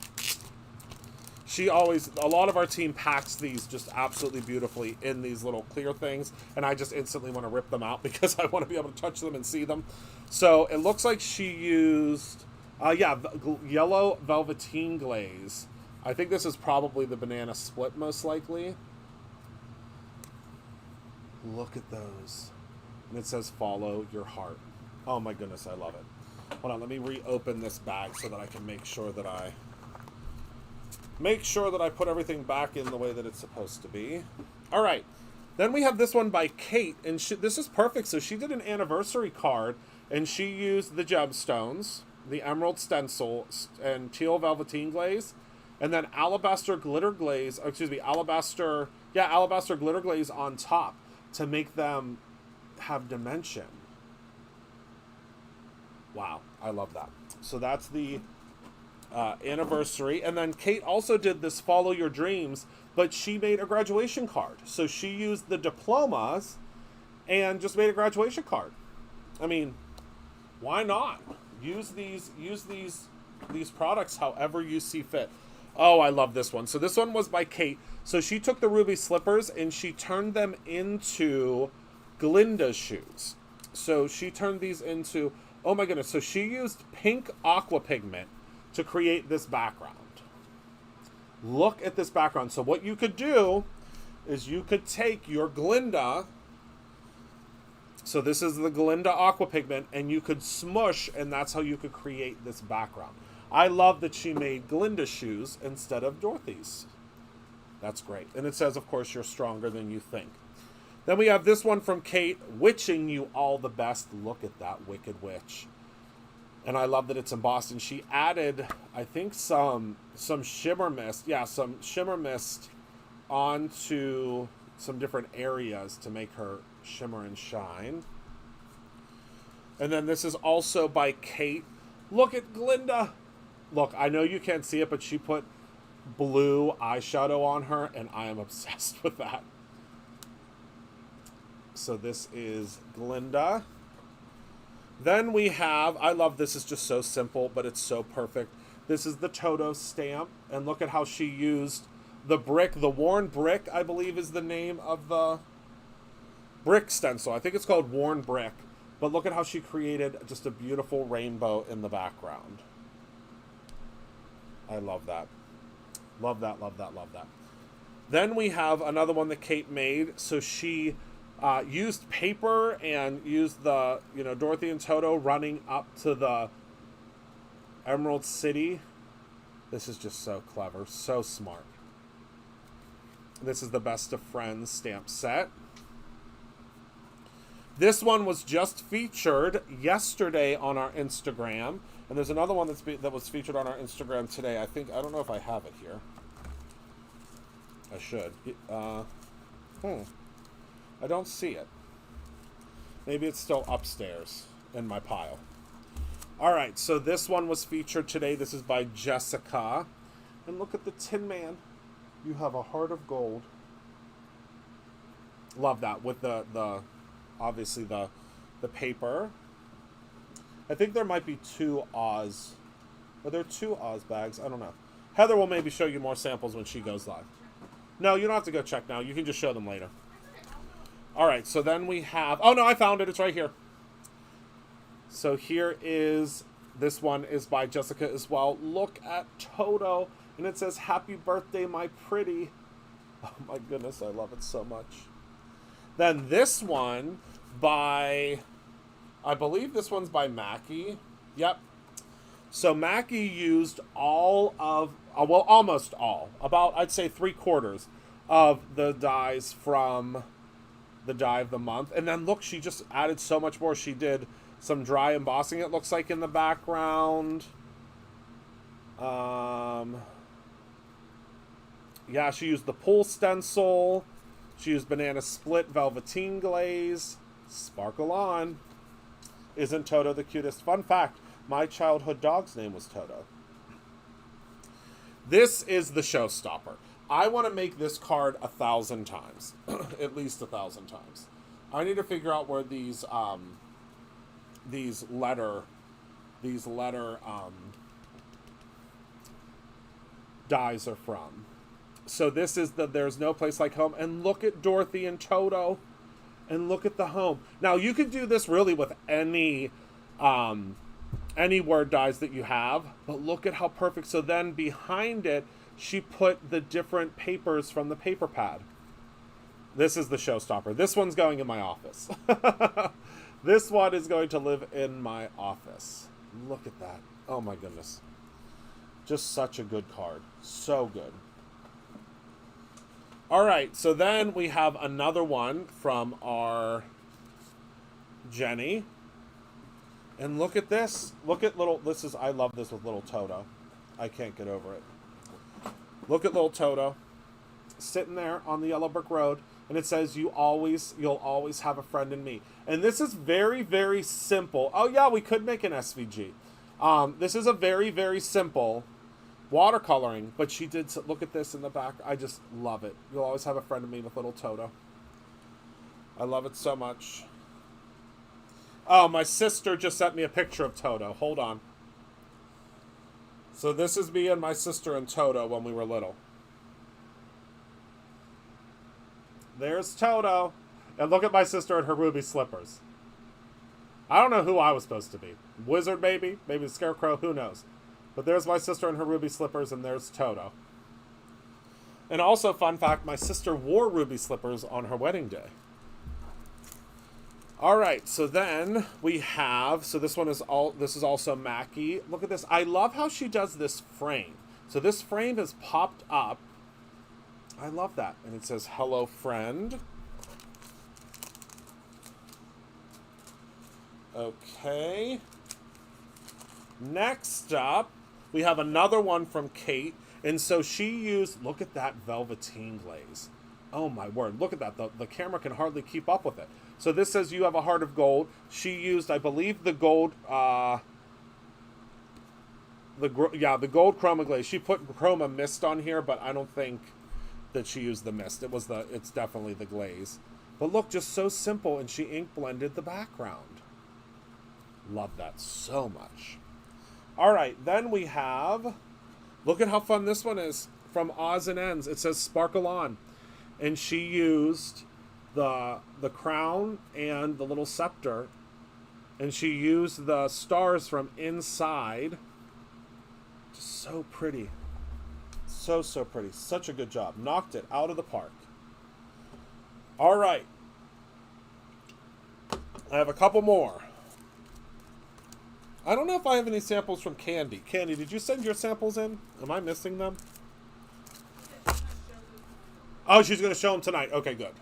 A lot of our team packs these just absolutely beautifully in these little clear things, and I just instantly want to rip them out because I want to be able to touch them and see them. So it looks like she used, yellow velveteen glaze. I think this is probably the banana split, most likely. Look at those. And it says, follow your heart. Oh my goodness, I love it. Hold on, let me reopen this bag so that I can make sure that I put everything back in the way that it's supposed to be. All right. Then we have this one by Kate, and this is perfect. So she did an anniversary card, and she used the gemstones, the emerald stencil, and teal velveteen glaze, and then alabaster glitter glaze, alabaster glitter glaze on top to make them have dimension. Wow, I love that. So that's the anniversary. And then Kate also did this Follow Your Dreams, but she made a graduation card. So she used the diplomas and just made a graduation card. I mean, why not? Use these products however you see fit. Oh, I love this one. So this one was by Kate. So she took the ruby slippers and she turned them into Glinda shoes. So she turned these into, oh my goodness. So she used pink aqua pigment to create this background. Look at this background. So what you could do is you could take your Glinda, so this is the Glinda aqua pigment, and you could smush, and that's how you could create this background. I love that she made Glinda shoes instead of Dorothy's. That's great. And it says, of course, you're stronger than you think. Then we have this one from Kate, wishing you all the best. Look at that Wicked Witch. And I love that it's embossed. And she added, I think, some shimmer mist. Yeah, some shimmer mist onto some different areas to make her shimmer and shine. And then this is also by Kate. Look at Glinda. Look, I know you can't see it, but she put blue eyeshadow on her, and I am obsessed with that. So this is Glinda. Then we have, I love this, is just so simple, but it's so perfect. This is the Toto stamp, and look at how she used the brick, the worn brick, I believe is the name of the brick stencil. I think it's called worn brick, but look at how she created just a beautiful rainbow in the background. I love that. Love that, love that, love that. Then we have another one that Kate made. So she used paper and used the, Dorothy and Toto running up to the Emerald City. This is just so clever, so smart. This is the Best of Friends stamp set. This one was just featured yesterday on our Instagram, and there's another one that was featured on our Instagram today. I don't know if I have it here. I should. I don't see it. Maybe it's still upstairs in my pile. All right, so this one was featured today. This is by Jessica. And look at the Tin Man. You have a heart of gold. Love that with the obviously the paper. I think there might be 2 Oz. Are there 2 Oz bags? I don't know. Heather will maybe show you more samples when she goes live. No, you don't have to go check now. You can just show them later. All right, so then we have... Oh, no, I found it. It's right here. So here is... This one is by Jessica as well. Look at Toto. And it says, "Happy birthday, my pretty." Oh, my goodness. I love it so much. Then this one by... I believe this one's by Mackie. Yep. So Mackie used all of... well, almost all. About, I'd say 3/4 of the dies from... the die of the month. And then look, she just added so much more. She did some dry embossing, it looks like, in the background. Yeah, she used the pull stencil. She used banana split velveteen glaze. Sparkle on. Isn't Toto the cutest? Fun fact, my childhood dog's name was Toto. This is the showstopper. I want to make this card 1,000 times. At least 1,000 times. I need to figure out where these letter dies are from. So this is the There's No Place Like Home. And look at Dorothy and Toto. And look at the home. Now, you could do this really with any word dies that you have. But look at how perfect. So then behind it, she put the different papers from the paper pad. This is the showstopper. This one's going in my office. This one is going to live in my office. Look at that. Oh my goodness. Just such a good card. So good. All right, so then we have another one from our Jenny. And look at this. Look at I love this with little Toto. I can't get over it. Look at little Toto sitting there on the yellow brick road, and it says, you'll always have a friend in me. And this is very, very simple. Oh yeah, we could make an SVG. This is a very, very simple watercoloring, but she did. Look at this in the back. I just love it. You'll always have a friend in me with little Toto. I love it so much. Oh, my sister just sent me a picture of Toto. Hold on. So this is me and my sister and Toto when we were little. There's Toto. And look at my sister in her ruby slippers. I don't know who I was supposed to be. Wizard maybe? Maybe the Scarecrow? Who knows? But there's my sister in her ruby slippers, and there's Toto. And also, fun fact, my sister wore ruby slippers on her wedding day. All right, so then we have, so this is also Mackie. Look at this. I love how she does this frame. So this frame has popped up. I love that. And it says, "Hello, friend." Okay. Next up, we have another one from Kate. And so she used, look at that velveteen glaze. Oh my word, look at that. The camera can hardly keep up with it. So this says, "You have a heart of gold." She used, I believe, the gold, the gold chroma glaze. She put chroma mist on here, but I don't think that she used the mist. It's definitely the glaze. But look, just so simple, and she ink blended the background. Love that so much. All right, then we have, look at how fun this one is, from Odds and Ends. It says "Sparkle On." And she used the crown and the little scepter, and she used the stars from inside. Just so pretty. So pretty. Such a good job. Knocked it out of the park. All right. I have a couple more. I don't know if I have any samples from Candy. Candy, did you send your samples in? Am I missing them? Oh, she's going to show them tonight. Okay, good.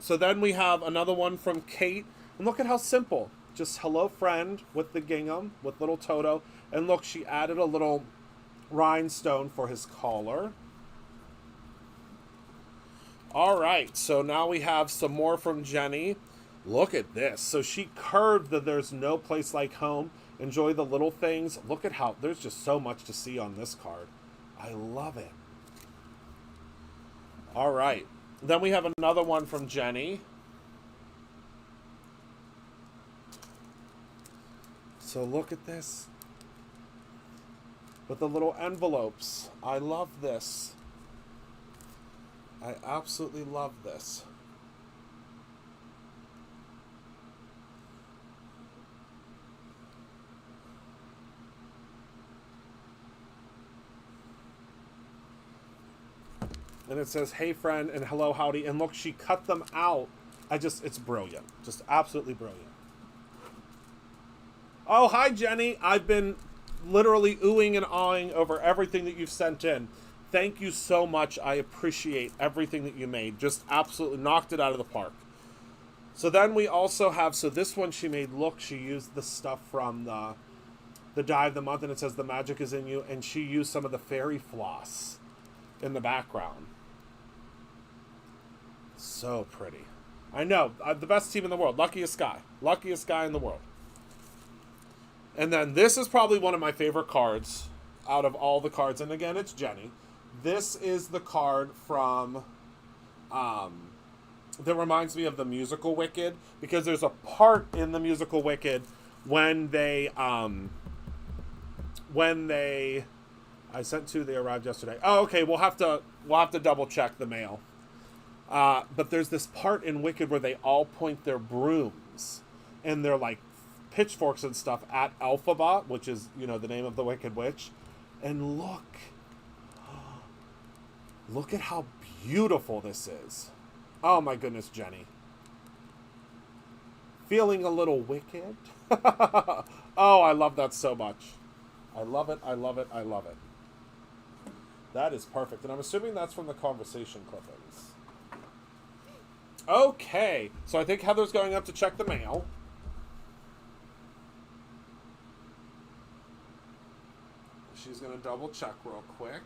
So then we have another one from Kate. And look at how simple. Just hello friend with the gingham, with little Toto. And look, she added a little rhinestone for his collar. All right, so now we have some more from Jenny. Look at this. So she curved the "There's no place like home. Enjoy the little things." Look at how there's just so much to see on this card. I love it. All right. Then we have another one from Jenny. So look at this. With the little envelopes. I love this. I absolutely love this. And it says, "Hey friend," and "Hello, howdy." And look, she cut them out. It's brilliant. Just absolutely brilliant. Oh, hi, Jenny. I've been literally oohing and awing over everything that you've sent in. Thank you so much. I appreciate everything that you made. Just absolutely knocked it out of the park. So then we also have, so this one she made, look, she used the stuff from the Die of the Month, and it says "The magic is in you," and she used some of the fairy floss in the background. So pretty. I know. The best team in the world. Luckiest guy. Luckiest guy in the world. And then this is probably one of my favorite cards out of all the cards. And again, it's Jenny. This is the card from... that reminds me of the musical Wicked. Because there's a part in the musical Wicked when they... I sent two, they arrived yesterday. Oh, okay, we'll have to double check the mail. But there's this part in Wicked where they all point their brooms and they're like pitchforks and stuff at Elphaba, which is, the name of the Wicked Witch. And look at how beautiful this is. Oh my goodness, Jenny. Feeling a little wicked? Oh, I love that so much. I love it, I love it, I love it. That is perfect. And I'm assuming that's from the conversation clippings. Okay. So I think Heather's going up to check the mail. She's going to double check real quick.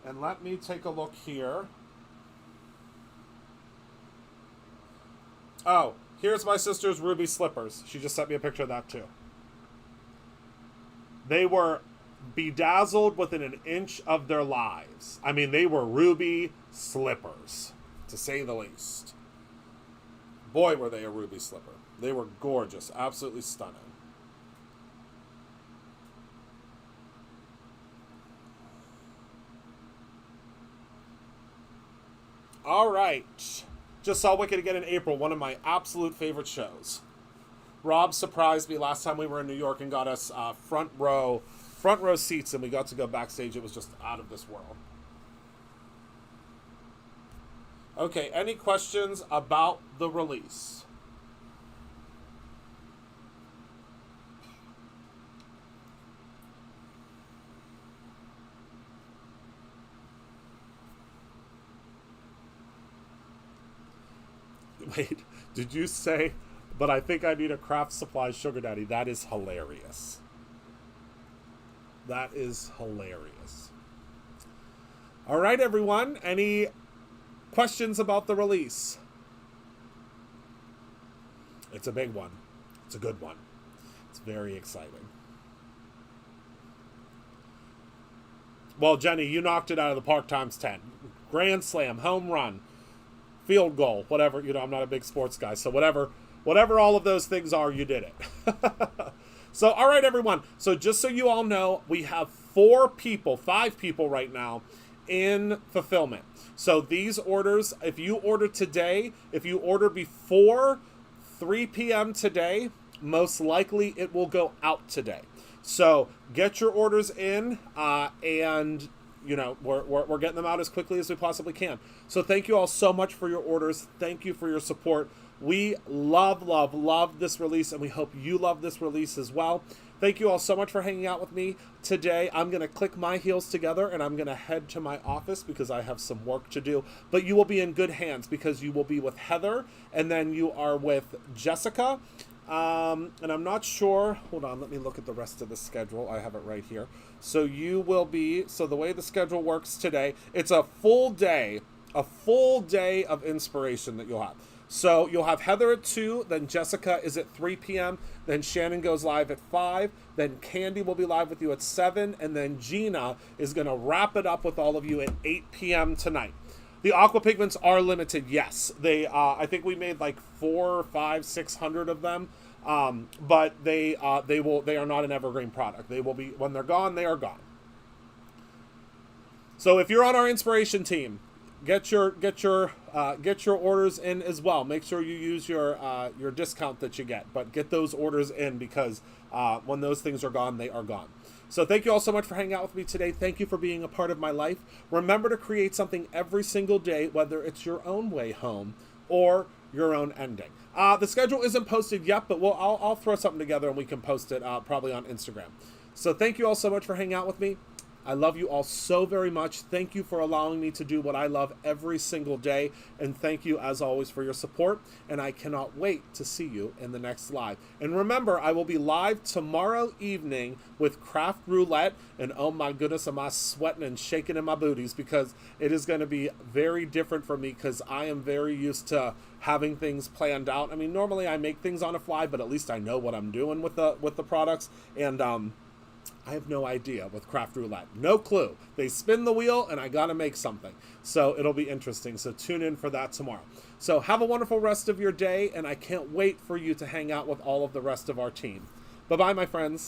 And let me take a look here. Oh, here's my sister's ruby slippers. She just sent me a picture of that too. They were bedazzled within an inch of their lives. I mean, they were ruby slippers, to say the least. Boy, were they a ruby slipper. They were gorgeous, absolutely stunning. All right. Just saw Wicked again in April, one of my absolute favorite shows. Rob surprised me last time we were in New York and got us front row seats, and we got to go backstage. It was just out of this world. Okay, any questions about the release? Wait, did you say, "But I think I need a craft supply sugar daddy"? That is hilarious. That is hilarious. All right, everyone. Any questions about the release? It's a big one. It's a good one. It's very exciting. Well, Jenny, you knocked it out of the park times 10. Grand slam, home run, field goal, whatever. I'm not a big sports guy, so whatever all of those things are, you did it. So, all right, everyone. So just so you all know, we have 5 people right now in fulfillment. So these orders, if you order today, if you order before 3 p.m. today, most likely it will go out today. So get your orders in, and we're getting them out as quickly as we possibly can. So thank you all so much for your orders. Thank you for your support. We love, love, love this release, and we hope you love this release as well. Thank you all so much for hanging out with me today. I'm going to click my heels together and I'm going to head to my office because I have some work to do. But you will be in good hands because you will be with Heather and then you are with Jessica. And I'm not sure. Hold on, let me look at the rest of the schedule. I have it right here. So you will be, so the way the schedule works today, it's a full day of inspiration that you'll have. So you'll have Heather at 2, then Jessica is at 3 p.m., then Shannon goes live at 5, then Candy will be live with you at 7, and then Gina is going to wrap it up with all of you at 8 p.m. tonight. The aqua pigments are limited, yes. They, I think we made like 400, 500, 600 of them, but they are not an evergreen product. They will be, when they're gone, they are gone. So if you're on our inspiration team, get your orders in as well. Make sure you use your discount that you get, but get those orders in because when those things are gone, they are gone. So thank you all so much for hanging out with me today. Thank you for being a part of my life. Remember to create something every single day, whether it's your own way home or your own ending. The schedule isn't posted yet, but I'll throw something together and we can post it probably on Instagram. So thank you all so much for hanging out with me. I love you all so very much. Thank you for allowing me to do what I love every single day. And thank you, as always, for your support. And I cannot wait to see you in the next live. And remember, I will be live tomorrow evening with Craft Roulette. And oh my goodness, am I sweating and shaking in my booties because it is going to be very different for me because I am very used to having things planned out. I mean, normally I make things on a fly, but at least I know what I'm doing with the products. And I have no idea with Craft Roulette. No clue. They spin the wheel and I gotta make something. So it'll be interesting. So tune in for that tomorrow. So have a wonderful rest of your day and I can't wait for you to hang out with all of the rest of our team. Bye-bye, my friends.